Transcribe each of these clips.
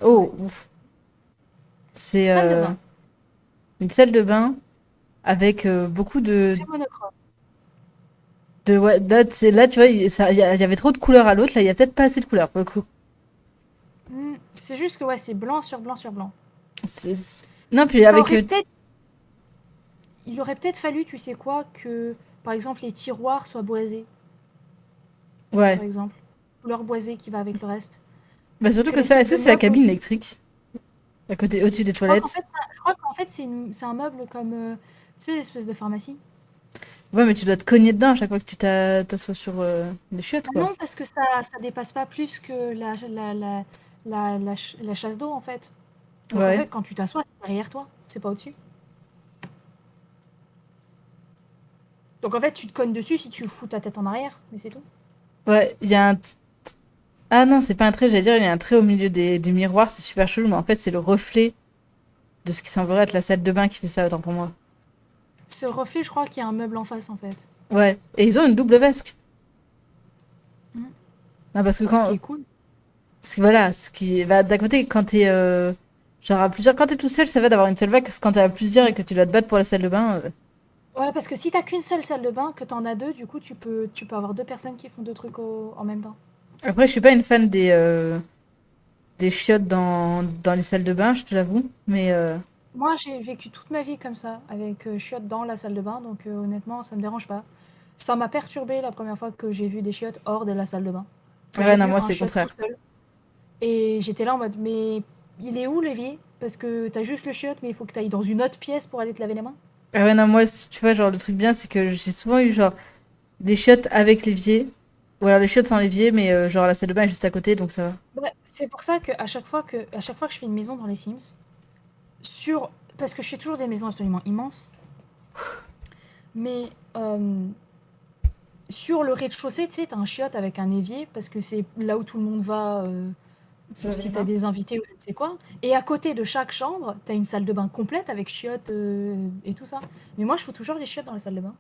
Oh, Ouais. ouf. C'est Salle de bain, une salle de bain avec beaucoup très monochrome. ouais, là, tu vois, il y avait trop de couleurs à l'autre. Là, il y a peut-être pas assez de couleurs pour le coup. C'est juste que ouais, c'est blanc sur blanc sur blanc. Non, puis Ça avec. aurait peut-être, il aurait peut-être fallu, tu sais quoi, que par exemple les tiroirs soient boisés, Ouais. par exemple. Couleur boisée qui va avec le reste. Bah, surtout Que que ça, est-ce que le c'est la meuble cabine aussi. électrique? À côté, au-dessus des toilettes? Je crois qu'en fait c'est un meuble comme, tu sais, l'espèce de pharmacie. Ouais, mais tu dois te cogner dedans à chaque fois que tu t'assois sur les chiottes, quoi. Non, parce que ça dépasse pas plus que la chasse d'eau en fait. Donc en Ouais. fait, quand tu t'assois, c'est derrière toi, c'est pas au-dessus. Donc en fait, tu te cognes dessus si tu fous ta tête en arrière, mais c'est tout. Ouais, il y a un. Ah non, c'est pas un trait, j'allais dire, il y a un trait au milieu des miroirs, c'est super chelou, mais en fait, c'est le reflet de ce qui semblerait être la salle de bain qui fait ça, autant pour moi. Ce reflet, je crois qu'il y a un meuble en face en fait. Ouais. Et ils ont une double vasque. Mm. Non, parce que Bah, ce qui quand. est cool. Voilà, ce qui. Bah, d'un côté, quand t'es. Genre à plusieurs. Quand t'es tout seul, ça va d'avoir une seule vasque, parce que quand t'es à plusieurs et que tu dois te battre pour la salle de bain. Ouais, parce que si t'as qu'une seule salle de bain, que t'en as deux, du coup, tu peux avoir deux personnes qui font deux trucs en même temps. Après, je suis pas une fan des chiottes dans les salles de bain, je te l'avoue. Mais. Moi, j'ai vécu toute ma vie comme ça, avec chiottes dans la salle de bain, donc honnêtement, ça me dérange pas. Ça m'a perturbé la première fois que j'ai vu des chiottes hors de la salle de bain. Que Ouais, j'ai non, vu moi, un c'est le chiotte tout contraire. seul. Et j'étais là en mode, mais il est où l'évier? Parce que t'as juste le chiotte, mais il faut que t'ailles dans une autre pièce pour aller te laver les mains. Ah ouais, non, moi, tu vois, genre, le truc bien, c'est que j'ai souvent eu, genre, des chiottes avec l'évier. Ou alors les chiottes sans l'évier, mais genre, la salle de bain est juste à côté, donc ça va. Ouais, c'est pour ça à chaque fois que je fais une maison dans les Sims, sur, parce que je fais toujours des maisons absolument immenses, mais sur le rez-de-chaussée, tu sais, t'as un chiotte avec un évier, parce que c'est là où tout le monde va, Se laver les si t'as mains. des invités ou je ne sais quoi. Et à côté de chaque chambre, t'as une salle de bain complète avec chiottes et tout ça. Mais moi, je fous toujours les chiottes dans la salle de bain.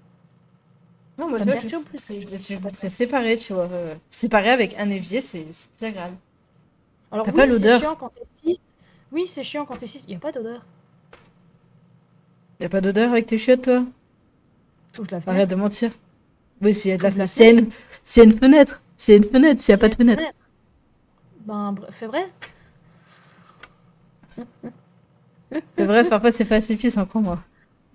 Non, moi, tu Ça me vois, perturbe plus que les chiottes. je voudrais séparer, tu vois. Séparer avec un évier, c'est plus agréable. Alors T'as pas oui, c'est l'odeur. chiant quand t'es 6. Oui, c'est chiant quand t'es 6. Il n'y a pas d'odeur. Y a pas d'odeur avec tes chiottes, toi? T'ouvres la Arrête de fenêtre. mentir. Oui, s'il y a de la T'ouvres la fenêtre. S'il y a fenêtre. s'il y a une fenêtre. S'il y a une fenêtre, s'il y a S'il y pas a de une fenêtre. fenêtre, ben, fais braise. C'est vrai, parfois, c'est pacifiste, encore moi.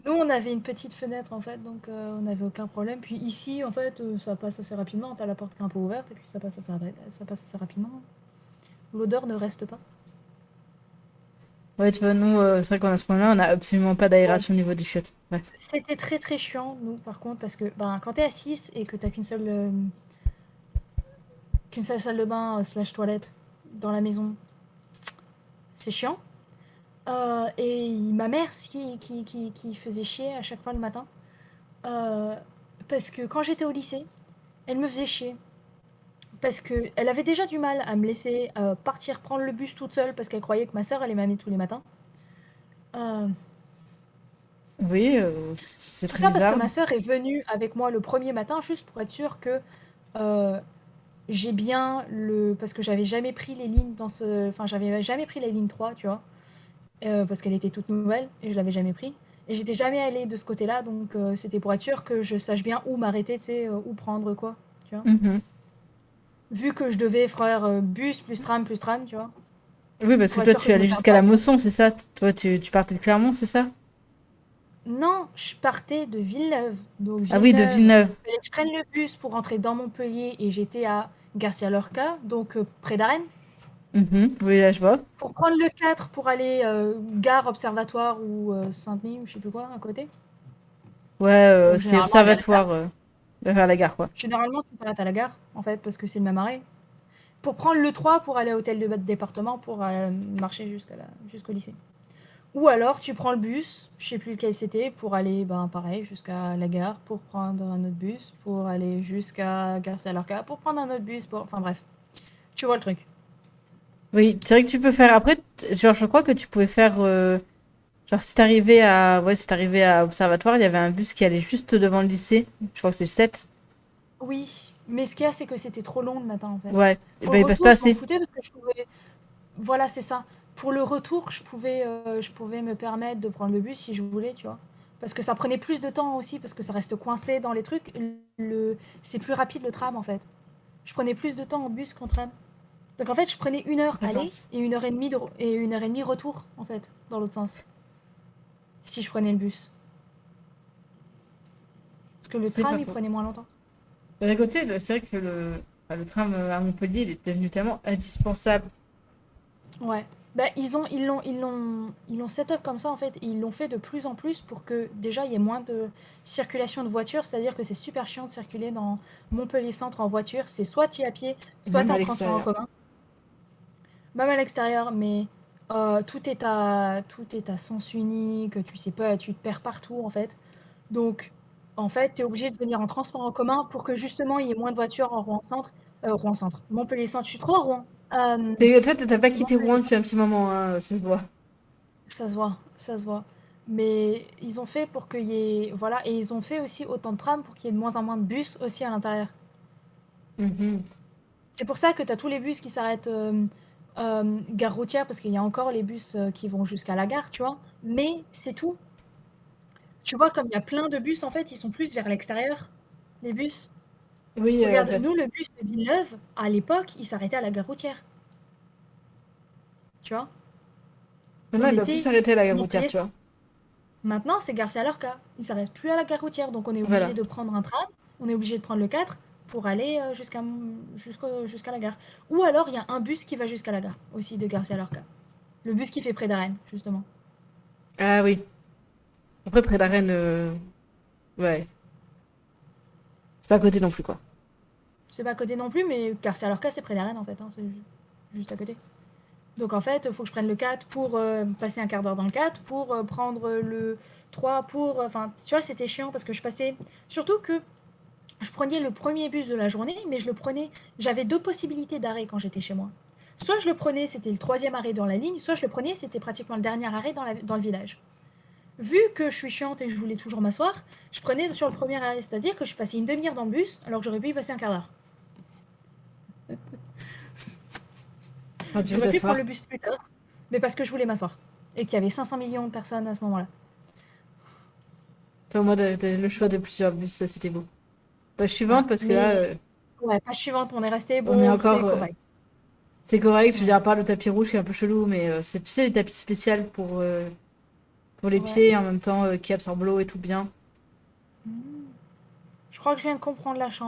Nous, on avait une petite fenêtre en fait, donc on n'avait aucun problème. Puis ici, en fait, ça passe assez rapidement. T'as la porte qui est un peu ouverte et puis ça passe assez rapidement. L'odeur ne reste pas. Ouais, tu vois, nous, c'est vrai qu'on a ce problème-là, on a absolument pas Ouais. d'aération au niveau des chiottes. Ouais. C'était très très chiant, nous, par contre, parce que ben, quand t'es à 6 et que t'as qu'une seule salle de bain slash toilette dans la maison, c'est chiant. Et ma mère, qui faisait chier à chaque fois le matin, euh, parce que quand j'étais au lycée, elle me faisait chier. Parce qu'elle avait déjà du mal à me laisser partir prendre le bus toute seule parce qu'elle croyait que ma sœur allait m'amener tous les matins. Euh, Oui, c'est tout très ça parce que bizarre. ma sœur est venue avec moi le premier matin juste pour être sûre que euh, j'ai bien le. Parce que j'avais jamais pris les lignes dans ce. Enfin, j'avais jamais pris la ligne 3, tu vois. Parce qu'elle était toute nouvelle et je l'avais jamais pris. Et j'étais jamais allée de ce côté-là, donc c'était pour être sûr que je sache bien où m'arrêter, tu sais, où prendre quoi, tu vois. Mhm. Vu que je devais faire bus plus tram, tu vois. Oui, parce que Pour être toi, sûr que tu je me allais perde jusqu'à pas, la tu vois. Mosson, c'est ça? Toi, tu partais de Clermont, c'est ça? Non, je partais de Villeneuve. Donc Ah oui, de Villeneuve, Villeneuve. il fallait que je prenne le bus pour rentrer dans Montpellier et j'étais à Garcia Lorca, donc près d'Arène. Mhm. Oui, là, je vois. Pour prendre le 4 pour aller gare Observatoire ou Saint-Denis ou je sais plus quoi à côté. Ouais, Donc c'est généralement aller à la observatoire gare. vers la gare, quoi. Généralement tu t'arrêtes à la gare en fait parce que c'est le même arrêt. Pour prendre le 3 pour aller à l'hôtel de département pour marcher jusqu'au lycée. Ou alors tu prends le bus, je sais plus lequel c'était, pour aller, ben pareil, jusqu'à la gare, pour prendre un autre bus, pour aller jusqu'à Garcia Lorca, pour prendre un autre bus, pour... Enfin bref, tu vois le truc. Oui, c'est vrai que tu peux faire. Après, genre, je crois que tu pouvais faire. Genre, si t'arrivais à. Ouais, si t'arrivais à Observatoire, il y avait un bus qui allait juste devant le lycée. Je crois que c'est le 7. Oui, mais ce qu'il y a, c'est que c'était trop long le matin en fait. Ouais, et Pour le ben il passe pas retour, je m'en assez. foutais parce que je pouvais... Voilà, c'est ça. Pour le retour, je pouvais me permettre de prendre le bus si je voulais, tu vois. Parce que ça prenait plus de temps aussi, parce que ça reste coincé dans les trucs. C'est plus rapide le tram en fait. Je prenais plus de temps en bus qu'en tram. Donc en fait, je prenais 1 heure Pas aller sens. et 1 heure et demie et 1 heure et demie retour en fait, dans l'autre sens. Si je prenais le bus. Parce que le C'est pas tram, il faux. prenait moins longtemps. D'un côté, c'est vrai que enfin, le tram à Montpellier, il est devenu tellement indispensable. Ouais. Bah, ils l'ont set up comme ça en fait, et ils l'ont fait de plus en plus pour que déjà il y ait moins de circulation de voitures, c'est-à-dire que c'est super chiant de circuler dans Montpellier Centre en voiture, c'est soit tu es à pied, soit tu Même es à en transport en l'extérieur. commun, même à l'extérieur, mais tout est à sens unique, tu sais pas, tu te perds partout en fait. Donc en fait, tu es obligé de venir en transport en commun pour que justement il y ait moins de voitures en Rouen Centre, Rouen Centre, Montpellier Centre, je suis trop à Rouen. Toi, t'as pas quitté Montpellier Rouen depuis un petit moment, hein, ça se voit. Ça se voit, ça se voit. Mais ils ont fait pour qu'il y ait. Voilà, et ils ont fait aussi autant de trams pour qu'il y ait de moins en moins de bus aussi à l'intérieur. Mhm. C'est pour ça que tu as tous les bus qui s'arrêtent gare routière, parce qu'il y a encore les bus qui vont jusqu'à la gare, tu vois. Mais c'est tout. Tu vois, comme il y a plein de bus, en fait, ils sont plus vers l'extérieur, les bus. Oui, Regarde, parce nous, que le bus de Villeneuve, à l'époque, il s'arrêtait à la gare routière, tu vois. maintenant, On il doit plus était s'arrêter à la gare routière, Montpellier. tu vois. Maintenant, c'est Garcia Lorca. Il s'arrête plus à la gare routière, donc on est obligé Voilà. de prendre un tram, on est obligé de prendre le 4 pour aller jusqu'à la gare. Ou alors, il y a un bus qui va jusqu'à la gare, aussi de Garcia Lorca. Le bus qui fait près d'Arène, justement. Ah oui. Après, près Ouais. d'Arène, ouais. C'est pas à côté non plus, quoi. C'est pas à côté non plus, mais Garcia Lorca, c'est près d'Arène, en fait. C'est juste à côté. Donc, en fait, il faut que je prenne le 4 pour passer un quart d'heure dans le 4, pour prendre le 3 pour... Enfin, tu vois, c'était chiant parce que je passais... Surtout que je prenais le premier bus de la journée, mais je le prenais. J'avais deux possibilités d'arrêt quand j'étais chez moi. Soit je le prenais, c'était le troisième arrêt dans la ligne, soit je le prenais, c'était pratiquement le dernier arrêt dans le village. Vu que je suis chiante et que je voulais toujours m'asseoir, je prenais sur le premier arrêt, c'est-à-dire que je passais une demi-heure dans le bus, alors que j'aurais pu y passer un quart d'heure. Quand tu veux J'aurais pu prendre le t'asseoir, bus plus tard, mais parce que je voulais m'asseoir. Et qu'il y avait 500 millions de personnes à ce moment-là. t'as au moins le choix de plusieurs bus, ça c'était beau. Bah, Ouais. suivante, parce que là, Mais, ouais, page suivante, on est resté, on est bon, encore. c'est correct. C'est correct, je veux Ouais. dire, à part le tapis rouge qui est un peu chelou, mais c'est, tu sais, les tapis spéciaux pour les Ouais. pieds, en même temps, qui absorbent l'eau et tout bien. Je crois que je viens de comprendre la chanson.